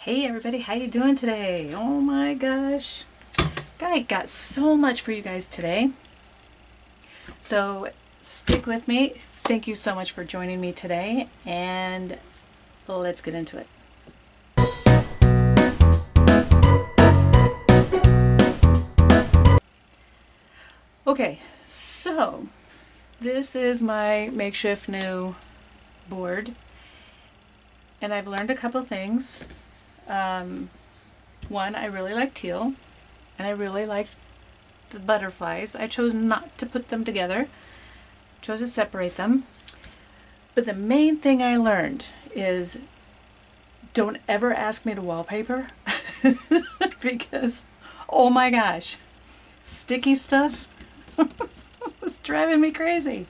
Hey everybody, how you doing today? Oh my gosh. I got so much for you guys today. So stick with me. Thank you so much for joining me today, and let's get into it. Okay, so this is my makeshift new board, and I've learned a couple things. One, I really like teal, and I really like the butterflies. I chose not to put them together, chose to separate them. But the main thing I learned is don't ever ask me to wallpaper because, oh my gosh, sticky stuff was driving me crazy.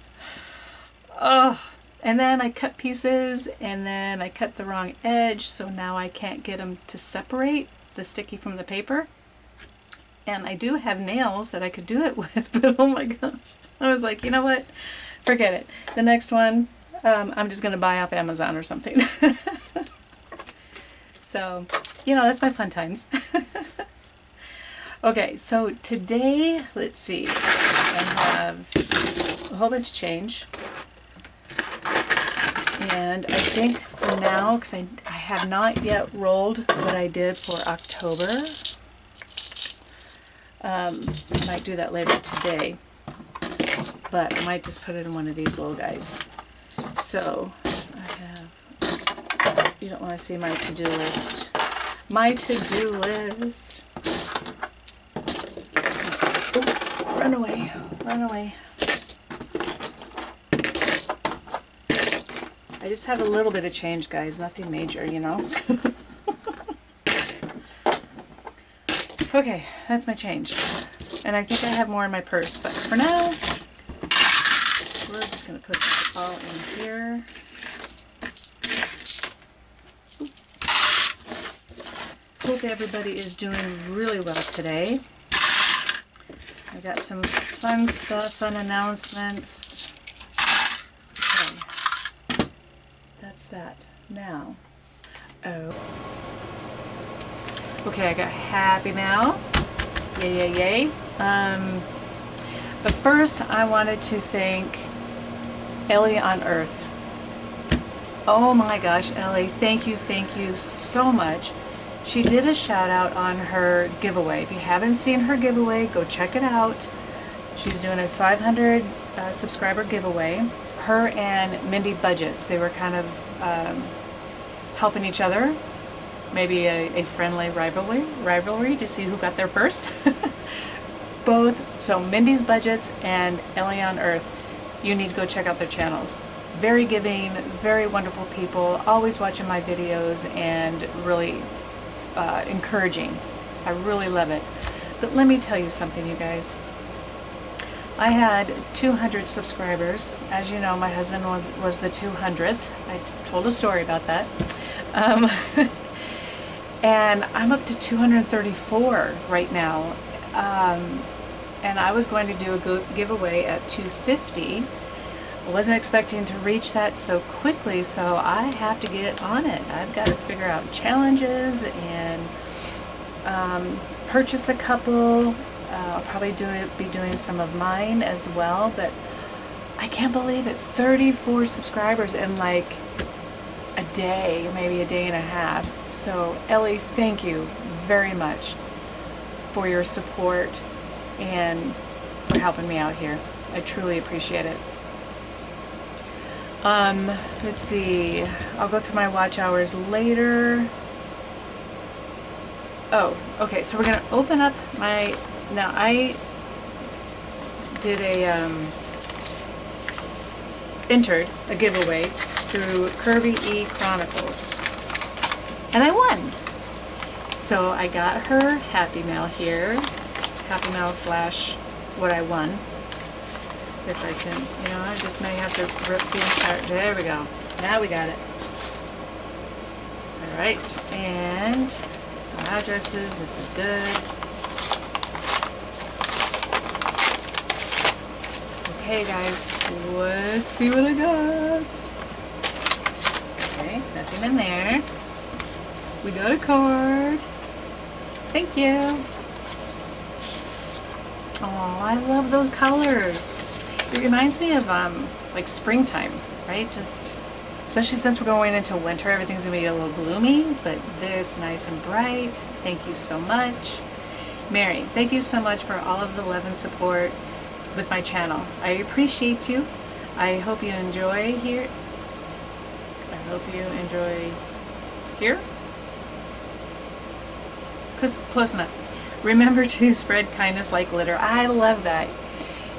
Oh, and then I cut pieces and then I cut the wrong edge, so now I can't get them to separate the sticky from the paper. And I do have nails that I could do it with, but oh my gosh. I was like, you know what? Forget it. The next one, I'm just going to buy off Amazon or something. So, that's my fun times. Okay, so today, let's see. I have a whole bunch of change. And I think for now, because I have not yet rolled what I did for October. I might do that later today, but I might just put it in one of these little guys. So I have, you don't want to see my to-do list. My to-do list. Oh, run away, run away. I just have a little bit of change, guys, nothing major, Okay, that's my change. And I think I have more in my purse, but for now, we're just going to put that all in here. Hope everybody is doing really well today. I got some fun stuff, fun announcements. Okay, that's that. Now, okay, I got Happy Mail. Yay, yay, yay. But first, I wanted to thank Ellie on Earth. Oh my gosh, Ellie, thank you so much. She did a shout out on her giveaway. If you haven't seen her giveaway, go check it out. She's doing a 500 subscriber giveaway. Her and Mindy Budgets, they were kind of helping each other. Maybe a friendly rivalry to see who got there first. Both, so Mindy's Budgets and Ellie on Earth, you need to go check out their channels. Very giving, very wonderful people, always watching my videos and really encouraging. I really love it. But let me tell you something, you guys. I had 200 subscribers. As you know, my husband was the 200th. I told a story about that. And I'm up to 234 right now. And I was going to do a giveaway at 250. I wasn't expecting to reach that so quickly, so I have to get on it. I've got to figure out challenges and purchase a couple. I'll probably be doing some of mine as well, but I can't believe it. 34 subscribers in like a day, maybe a day and a half. So Ellie, thank you very much for your support and for helping me out here. I truly appreciate it. Let's see, I'll go through my watch hours later. Oh, okay, so we're gonna open up now I did entered a giveaway through Kirby E Chronicles, and I won. So I got her Happy Mail here, Happy Mail / what I won. If I can, I just may have to rip the entire, there we go. Now we got it. All right, and addresses, this is good. Okay guys, let's see what I got. Okay, nothing in there. We got a card. Thank you. Oh, I love those colors. It reminds me of like springtime, right? Just especially since we're going into winter, everything's gonna be a little gloomy, but this nice and bright. Thank you so much. Mary, thank you so much for all of the love and support with my channel. I appreciate you. I hope you enjoy here. I hope you enjoy here. Close enough. Remember to spread kindness like glitter. I love that.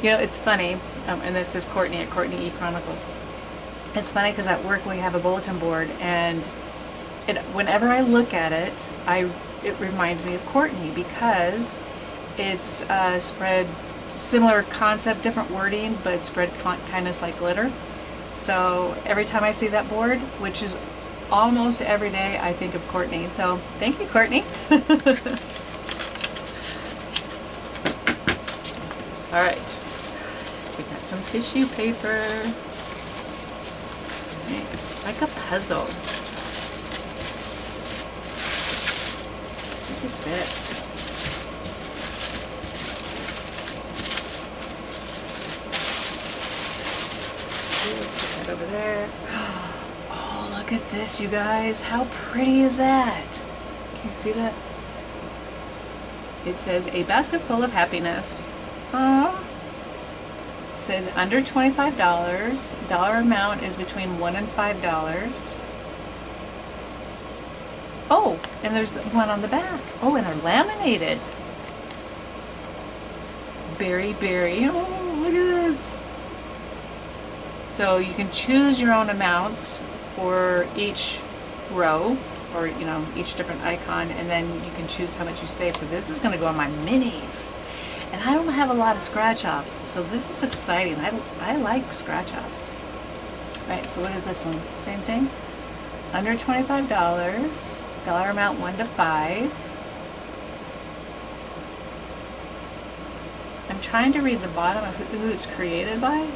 You know, it's funny, and this is Courtney at Courtney E Chronicles. It's funny because at work we have a bulletin board, and whenever I look at it, it reminds me of Courtney because it's spread similar concept, different wording, but spread kindness like glitter. So every time I see that board, which is almost every day, I think of Courtney. So thank you, Courtney. All right, we got some tissue paper. It's like a puzzle. Look at this. Put that over there. Oh, look at this, you guys. How pretty is that? Can you see that? It says, a basket full of happiness. Aww. It says under $25. Dollar amount is between $1 and $5. Oh, and there's one on the back. Oh, and they're laminated. Berry, berry. Oh, look at this. So you can choose your own amounts for each row, or you know, each different icon, and then you can choose how much you save. So this is going to go on my minis. And I don't have a lot of scratch offs, so this is exciting. I like scratch offs. Right, so what is this one? Same thing? Under $25, dollar amount 1 to 5. I'm trying to read the bottom of who it's created by.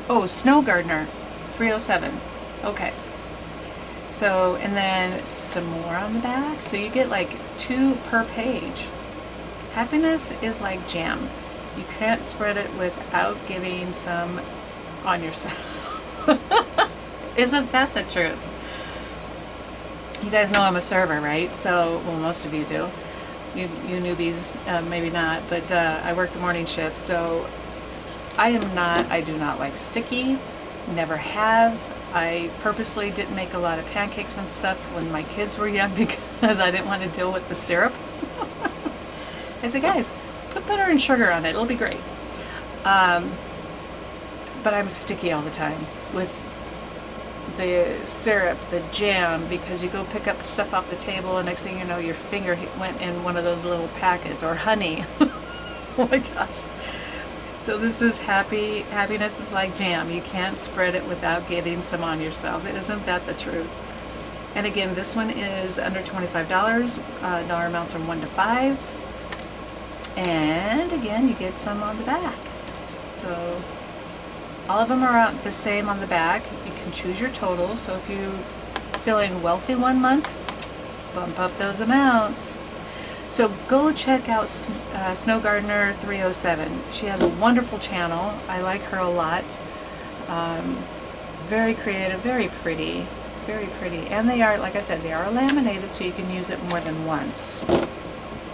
Oh, Snow Gardener 307. Okay. So, and then some more on the back. So you get like 2 per page. Happiness is like jam. You can't spread it without giving some on yourself. Isn't that the truth? You guys know I'm a server, right? So, well, most of you do. You newbies, maybe not, but I work the morning shift, so I do not like sticky, never have. I purposely didn't make a lot of pancakes and stuff when my kids were young because I didn't want to deal with the syrup. I said, guys, put butter and sugar on it, it'll be great. But I'm sticky all the time with the syrup, the jam, because you go pick up stuff off the table and next thing you know your finger went in one of those little packets, or honey. Oh my gosh. So this is happiness is like jam. You can't spread it without getting some on yourself. Isn't that the truth? And again, this one is under $25. Dollar amounts from 1 to 5. And again, you get some on the back. So all of them are the same on the back. You can choose your total. So if you're feeling wealthy one month, bump up those amounts. So go check out Snow Gardener 307. She has a wonderful channel. I like her a lot. Very creative, very pretty, very pretty. And they are, like I said, they are laminated so you can use it more than once.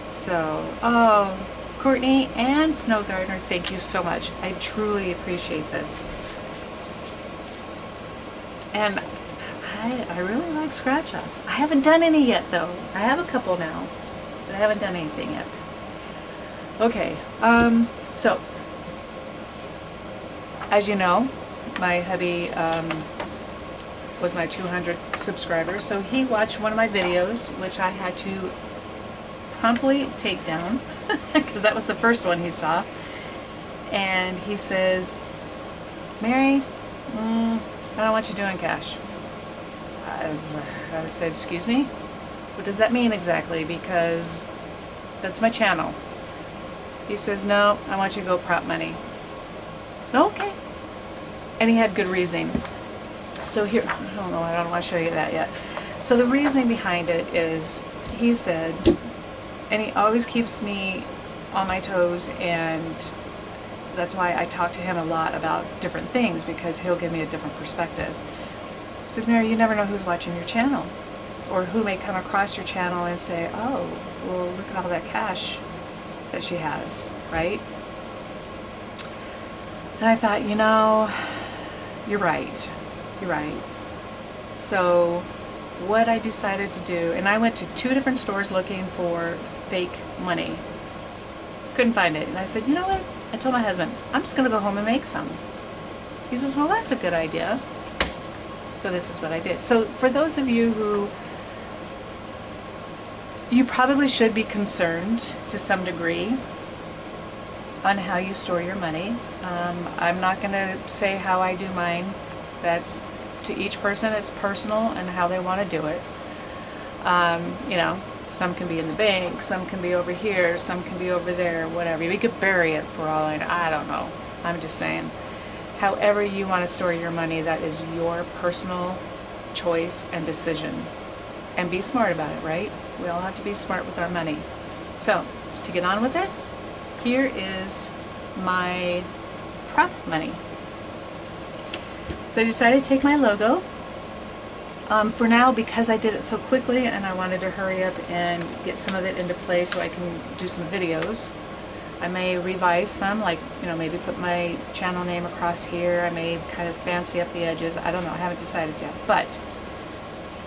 So, oh, Courtney and Snow Gardener, thank you so much. I truly appreciate this. And I really like scratch offs. I haven't done any yet though. I have a couple now. I haven't done anything yet. Okay, so as you know, my hubby was my 200 subscribers, so he watched one of my videos, which I had to promptly take down because that was the first one he saw, and he says, Mary, I don't want you doing cash. I said, excuse me? What does that mean exactly? Because that's my channel. He says, no, I want you to go prop money. Okay. And he had good reasoning. So here, I don't know, I don't want to show you that yet. So the reasoning behind it is, he said, and he always keeps me on my toes, and that's why I talk to him a lot about different things, because he'll give me a different perspective. He says, Mary, you never know who's watching your channel, or who may come across your channel and say, oh, well, look at all that cash that she has, right? And I thought, you know, you're right. You're right. So what I decided to do, and I went to 2 different stores looking for fake money. Couldn't find it. And I said, you know what? I told my husband, I'm just going to go home and make some. He says, well, that's a good idea. So this is what I did. So for those of you who, you probably should be concerned to some degree on how you store your money. I'm not going to say how I do mine. That's to each person, it's personal and how they want to do it. You know, some can be in the bank, some can be over here, some can be over there, whatever. We could bury it for all I don't know. I'm just saying. However you want to store your money, that is your personal choice and decision. And be smart about it, right? We all have to be smart with our money. So, to get on with it, here is my prop money. So I decided to take my logo. For now, because I did it so quickly and I wanted to hurry up and get some of it into place so I can do some videos, I may revise some, like, you know, maybe put my channel name across here. I may kind of fancy up the edges. I don't know. I haven't decided yet. But,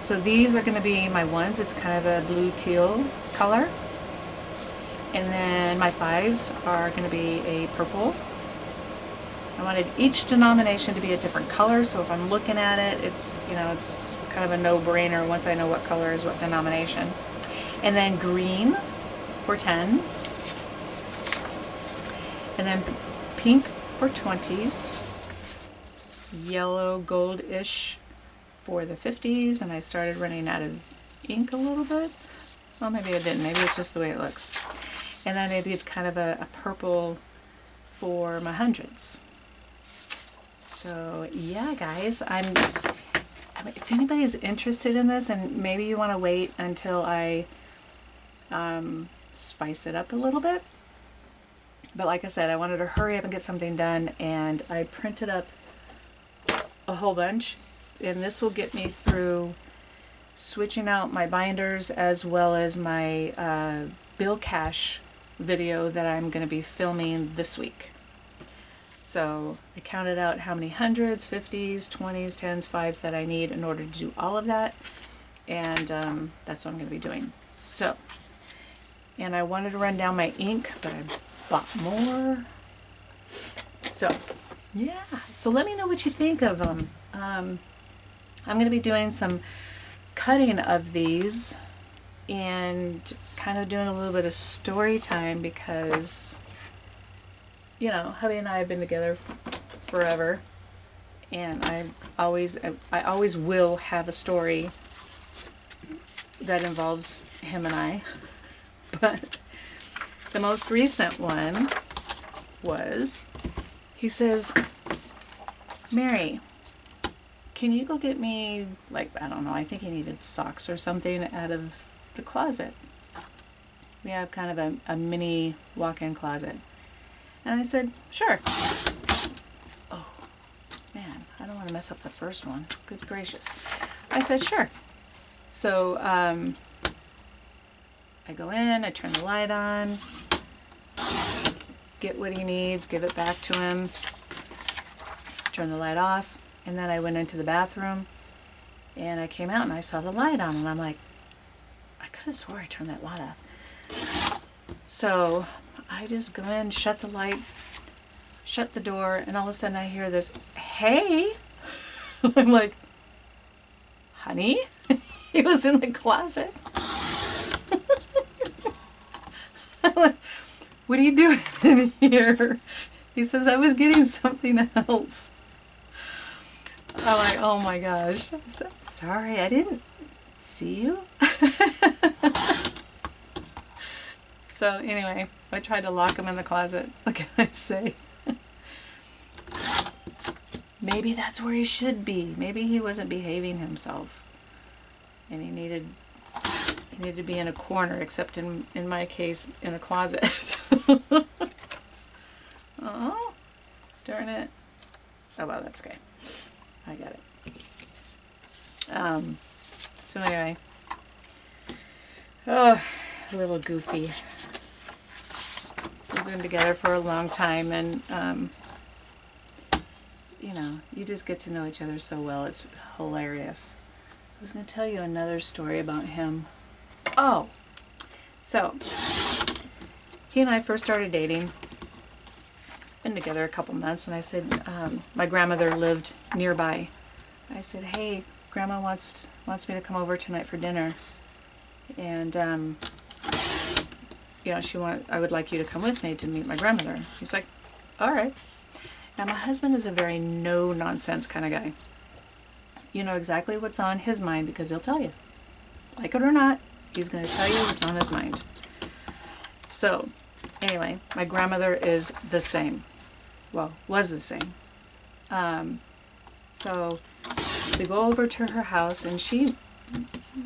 so these are going to be my ones. It's kind of a blue teal color. And then my 5s are going to be a purple. I wanted each denomination to be a different color, so if I'm looking at it, it's, you know, it's kind of a no-brainer once I know what color is what denomination. And then green for 10s. And then pink for 20s. Yellow goldish for the 50s, and I started running out of ink a little bit. Well, maybe I didn't. Maybe it's just the way it looks. And then I did kind of a purple for my 100s. So yeah, guys, I mean, if anybody's interested in this, and maybe you want to wait until I spice it up a little bit. But like I said, I wanted to hurry up and get something done, and I printed up a whole bunch, and this will get me through switching out my binders as well as my bill cash video that I'm going to be filming this week. So I counted out how many 100s, 50s, 20s, 10s, 5s that I need in order to do all of that, and that's what I'm going to be doing. So, and I wanted to run down my ink, but I bought more. So yeah, so let me know what you think of them. I'm going to be doing some cutting of these and kind of doing a little bit of story time, because, you know, hubby and I have been together forever, and I always will have a story that involves him and I. But the most recent one was, he says, Mary, can you go get me, like, I don't know, I think he needed socks or something out of the closet. We have kind of a mini walk-in closet. And I said, sure. Oh, man, I don't want to mess up the first one. Good gracious. I said, sure. So, I go in, I turn the light on, get what he needs, give it back to him, turn the light off, and then I went into the bathroom, and I came out and I saw the light on, and I'm like, I could have swore I turned that light off. So I just go in, shut the light, shut the door, and all of a sudden I hear this, hey! I'm like, honey? He was in the closet. I'm like, what are you doing in here? He says, I was getting something else. I'm like, oh my gosh. I said, sorry, I didn't see you. So anyway, I tried to lock him in the closet. What can I say? maybe that's where he should be. Maybe he wasn't behaving himself. And he needed to be in a corner, except in my case, in a closet. Oh, darn it. Oh, well, that's okay. I got it. So anyway. Oh, a little goofy. We've been together for a long time, and you know, you just get to know each other so well. It's hilarious. I was going to tell you another story about him. Oh, so he and I first started dating. Been together a couple months, and I said, my grandmother lived nearby. I said, hey, Grandma wants me to come over tonight for dinner, and you know, I would like you to come with me to meet my grandmother. He's like, all right. Now, my husband is a very no-nonsense kind of guy. You know exactly what's on his mind because he'll tell you. Like it or not, he's going to tell you what's on his mind. So, anyway, my grandmother is the same. Well, was the same. So, we go over to her house, and she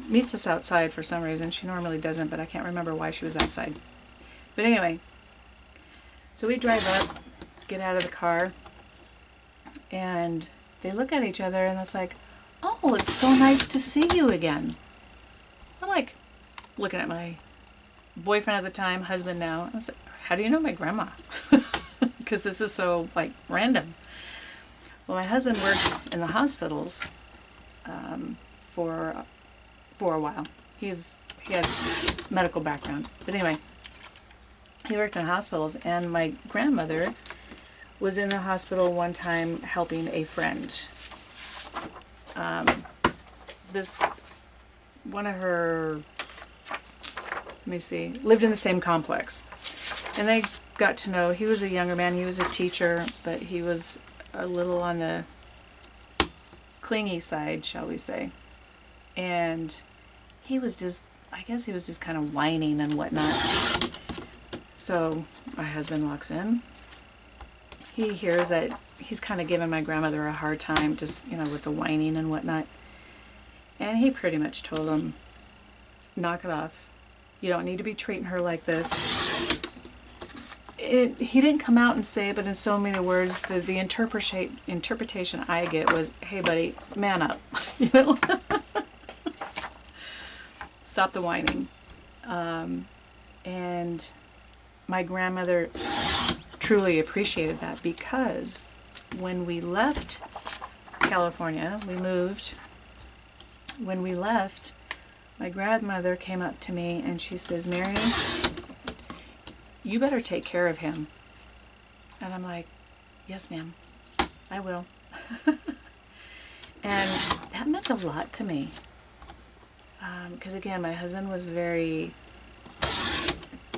meets us outside for some reason. She normally doesn't, but I can't remember why she was outside. But anyway, so we drive up, get out of the car, and they look at each other, and it's like, oh, it's so nice to see you again. I'm like, looking at my boyfriend at the time, husband now. I was like, how do you know my grandma? Because this is so, like, random. Well, my husband worked in the hospitals for a while. He has medical background. But anyway, he worked in hospitals, and my grandmother was in the hospital one time helping a friend. One of her, let me see, lived in the same complex. And they got to know, he was a younger man, he was a teacher, but he was a little on the clingy side, shall we say. And he was just, I guess he was just kind of whining and whatnot. So my husband walks in. He hears that he's kind of giving my grandmother a hard time, just, you know, with the whining and whatnot. And he pretty much told him, knock it off. You don't need to be treating her like this. He didn't come out and say it, but in so many words, the interpretation I get was, hey buddy, man up. You know? Stop the whining. And my grandmother truly appreciated that, because when we left California, we moved. When we left, my grandmother came up to me and she says, Mary, you better take care of him. And I'm like, yes, ma'am, I will. And that meant a lot to me. Because again, my husband was a very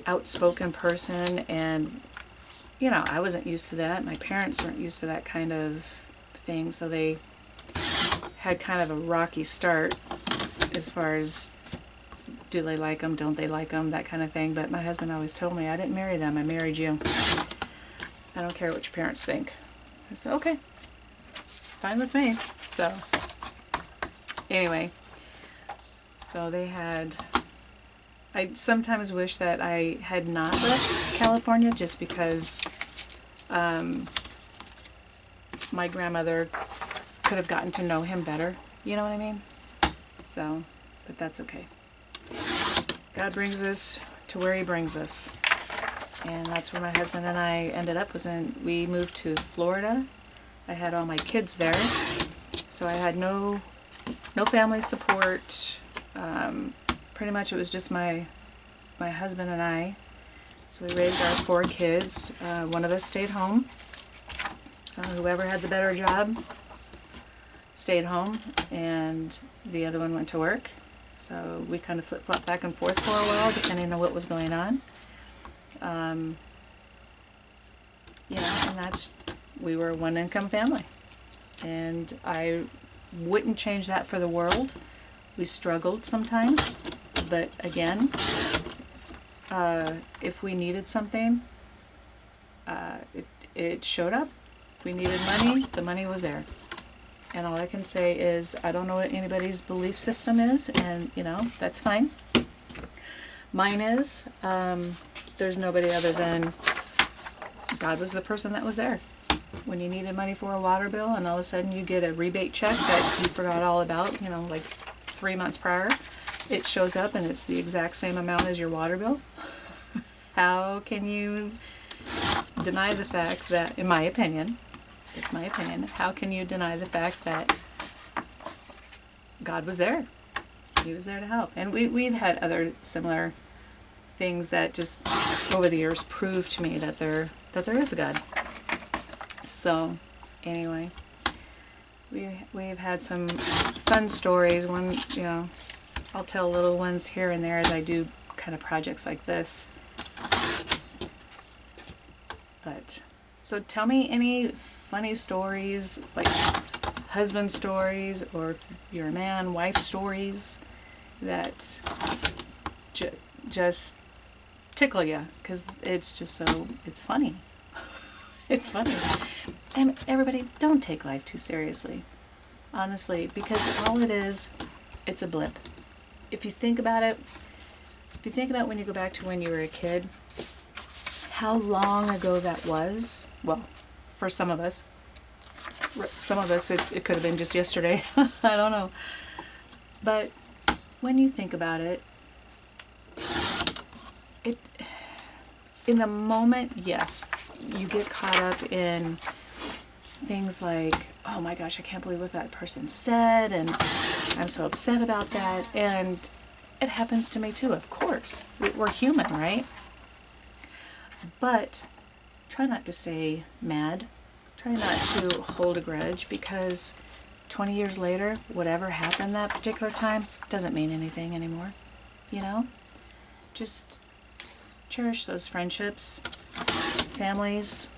outspoken person, and you know, I wasn't used to that. My parents weren't used to that kind of thing, so they had kind of a rocky start as far as, do they like them, don't they like them, that kind of thing. But my husband always told me, I didn't marry them, I married you. I don't care what your parents think. I said, okay, fine with me. So anyway, so they had, I sometimes wish that I had not left California, just because my grandmother could have gotten to know him better. You know what I mean? So, but that's okay. God brings us to where he brings us. And that's where my husband and I ended up, we moved to Florida. I had all my kids there. So I had no family support. Pretty much it was just my husband and I. So we raised our 4 kids. One of us stayed home. Whoever had the better job stayed home, and the other one went to work. So we kind of flip-flopped back and forth for a while, depending on what was going on. You know, and we were a one-income family. And I wouldn't change that for the world. We struggled sometimes, but again, if we needed something, it showed up, If we needed money, the money was there. And all I can say is, I don't know what anybody's belief system is, and, you know, that's fine. Mine is, there's nobody other than God was the person that was there. When you needed money for a water bill, and all of a sudden you get a rebate check that you forgot all about, you know, like 3 months prior, it shows up and it's the exact same amount as your water bill. How can you deny the fact that, in my opinion, it's my opinion, how can you deny the fact that God was there? He was there to help. And we've had other similar things that just over the years proved to me that there is a God. So anyway, we've had some fun stories. One, you know, I'll tell little ones here and there as I do kind of projects like this. But so tell me any funny stories, like husband stories, or if you're a man, wife stories that just tickle you, because it's just so, it's funny. It's funny. And everybody, don't take life too seriously, honestly, because all it is, it's a blip. If you think about it, when you go back to when you were a kid, how long ago that was. Well, for some of us it could have been just yesterday. I don't know. But when you think about it, in the moment, yes, you get caught up in things like, oh my gosh, I can't believe what that person said, and I'm so upset about that. And it happens to me too, of course. We're human, right? But try not to stay mad. Try not to hold a grudge, because 20 years later, whatever happened that particular time doesn't mean anything anymore. You know? Just cherish those friendships, families.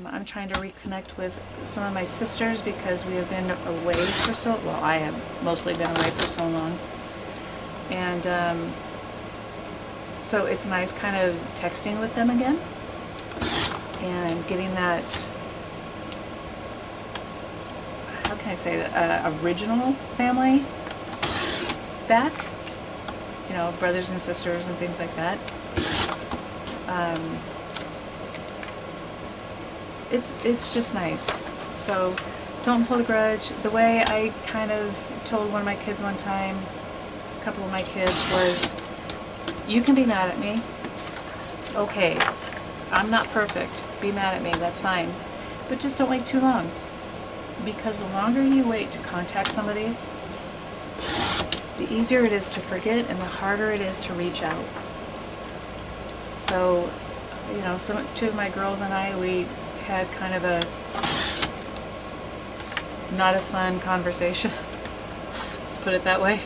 I'm trying to reconnect with some of my sisters because we have been away for so, well, I have mostly been away for so long. And so it's nice kind of texting with them again and getting that, how can I say that, original family back, you know, brothers and sisters and things like that. It's just nice. So don't hold a grudge. The way I kind of told one of my kids one time, a couple of my kids, was, you can be mad at me. Okay, I'm not perfect. Be mad at me, that's fine. But just don't wait too long. Because the longer you wait to contact somebody, the easier it is to forget and the harder it is to reach out. So, you know, two of my girls and I, we had kind of a not a fun conversation. Let's put it that way.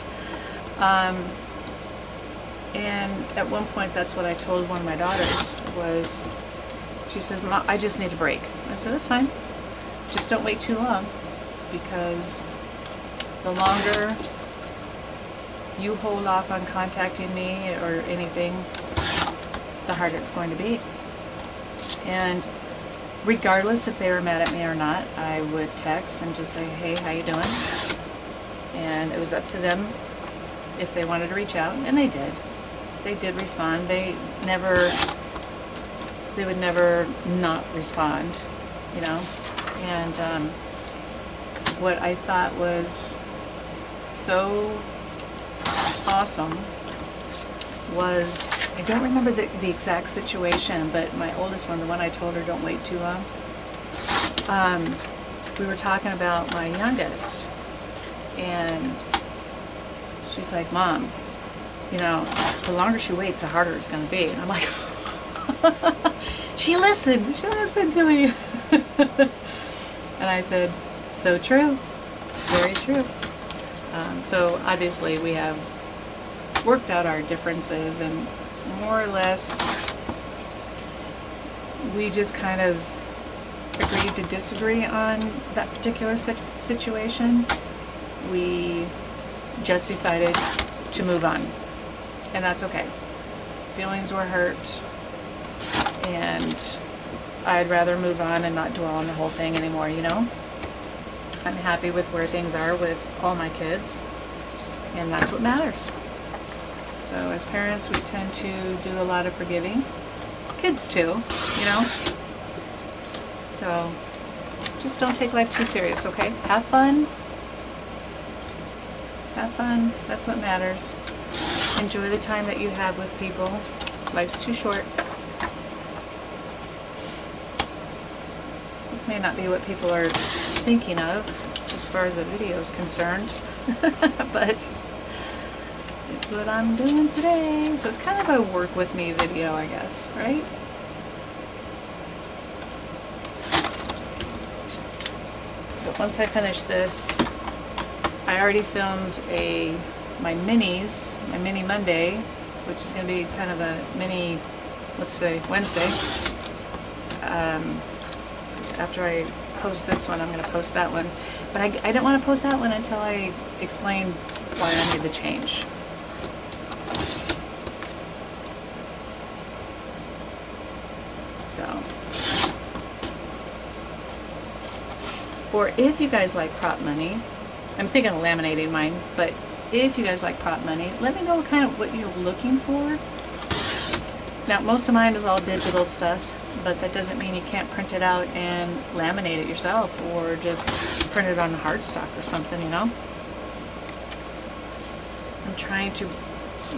And at one point, that's what I told one of my daughters, was, she says, Mom, I just need a break. I said, that's fine. Just don't wait too long, because the longer you hold off on contacting me or anything, the harder it's going to be. And regardless if they were mad at me or not, I would text and just say, hey, how you doing? And it was up to them if they wanted to reach out, and they did. They did respond. They would never not respond, you know. And what I thought was so awesome was, I don't remember the exact situation, but my oldest one, the one I told her don't wait too long, we were talking about my youngest, and she's like, Mom, you know, the longer she waits, the harder it's going to be. And I'm like, she listened to me. And I said, so true, very true. So obviously we have worked out our differences, and more or less we just kind of agreed to disagree on that particular situation. We just decided to move on, and that's okay. Feelings were hurt, and I'd rather move on and not dwell on the whole thing anymore, you know? I'm happy with where things are with all my kids, and that's what matters. So as parents, we tend to do a lot of forgiving. Kids too, you know? So just don't take life too serious, okay? Have fun. Have fun. That's what matters. Enjoy the time that you have with people. Life's too short. This may not be what people are thinking of as far as the video is concerned, but it's what I'm doing today. So it's kind of a work with me video, I guess, right? But once I finish this, I already filmed my mini Monday, which is going to be kind of a mini, what's today, Wednesday. After I post this one, I'm going to post that one. But I didn't want to post that one until I explained why I made the change. So, or if you guys like prop money, I'm thinking of laminating mine, but if you guys like prop money, let me know kind of what you're looking for. Now, most of mine is all digital stuff, but that doesn't mean you can't print it out and laminate it yourself, or just print it on cardstock or something, you know? I'm trying to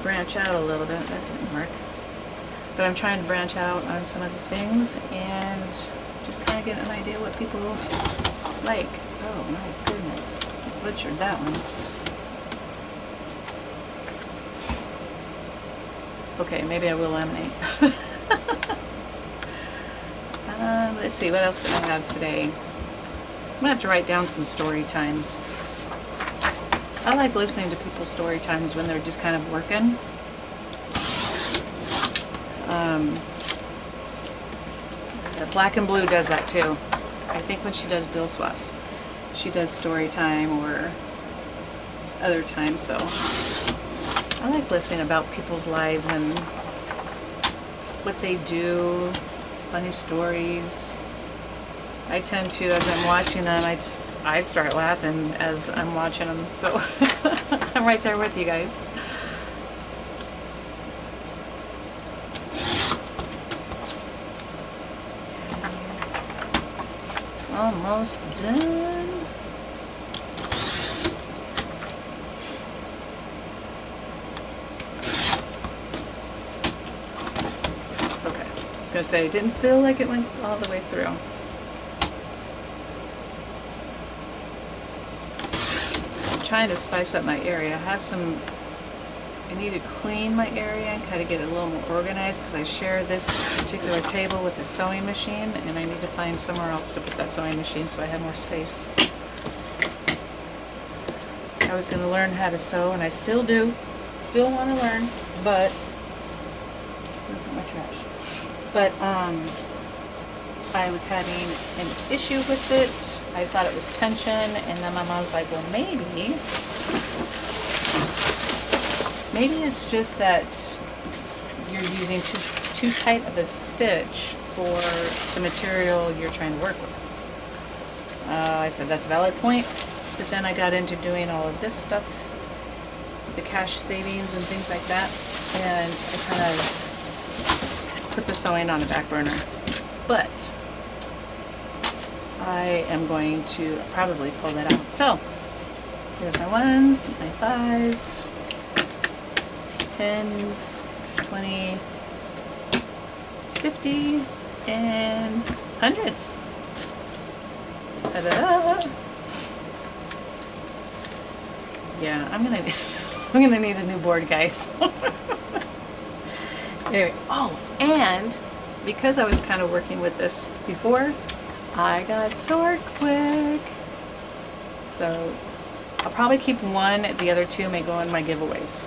branch out a little bit. That didn't work. But I'm trying to branch out on some other things and just kind of get an idea what people like. Oh my goodness. I butchered that one. Okay, maybe I will laminate. Let's see, what else do I have today? I'm gonna have to write down some story times. I like listening to people's story times when they're just kind of working. Black and Blue does that too. I think when she does bill swaps, she does story time or other times, so I like listening about people's lives and what they do, funny stories. I tend to, as I'm watching them, I start laughing as I'm watching them, so I'm right there with you guys. Almost done. Okay, I was gonna say, it didn't feel like it went all the way through. I'm trying to spice up my area. I need to clean my area and kind of get it a little more organized because I share this particular table with a sewing machine, and I need to find somewhere else to put that sewing machine so I have more space. I was going to learn how to sew, and I still do. Still want to learn, but look at my trash. But I was having an issue with it. I thought it was tension, and then my mom was like, well, maybe it's just that you're using too tight of a stitch for the material you're trying to work with. I said that's a valid point, but then I got into doing all of this stuff, the cash savings and things like that, and I kind of put the sewing on the back burner. But I am going to probably pull that out. So here's my ones, my fives, 10s, 20, 50, and hundreds. Ta-da! Yeah, I'm gonna need a new board, guys. Anyway, oh, and because I was kind of working with this before, I got sort quick. So I'll probably keep one, the other two may go in my giveaways.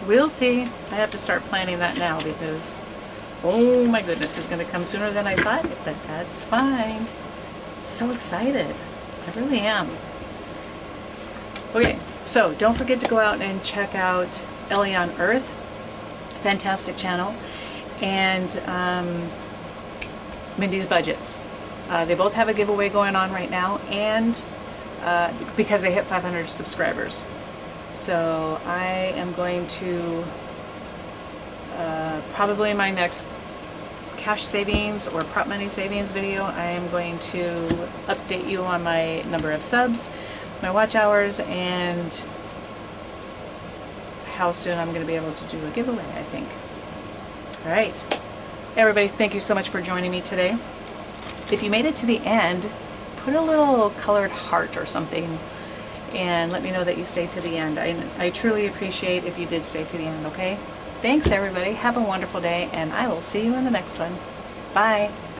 We'll see. I have to start planning that now because, oh my goodness, it's going to come sooner than I thought, but that's fine. So excited. I really am. Okay, so don't forget to go out and check out Ellie on Earth. Fantastic channel. And Mindy's Budgets. They both have a giveaway going on right now, and because they hit 500 subscribers. So I am going to probably in my next cash savings or prop money savings video, I am going to update you on my number of subs, my watch hours, and how soon I'm going to be able to do a giveaway, I think. All right. Everybody, thank you so much for joining me today. If you made it to the end, put a little colored heart or something and let me know that you stayed to the end. I truly appreciate if you did stay to the end, okay? Thanks, everybody. Have a wonderful day, and I will see you in the next one. Bye.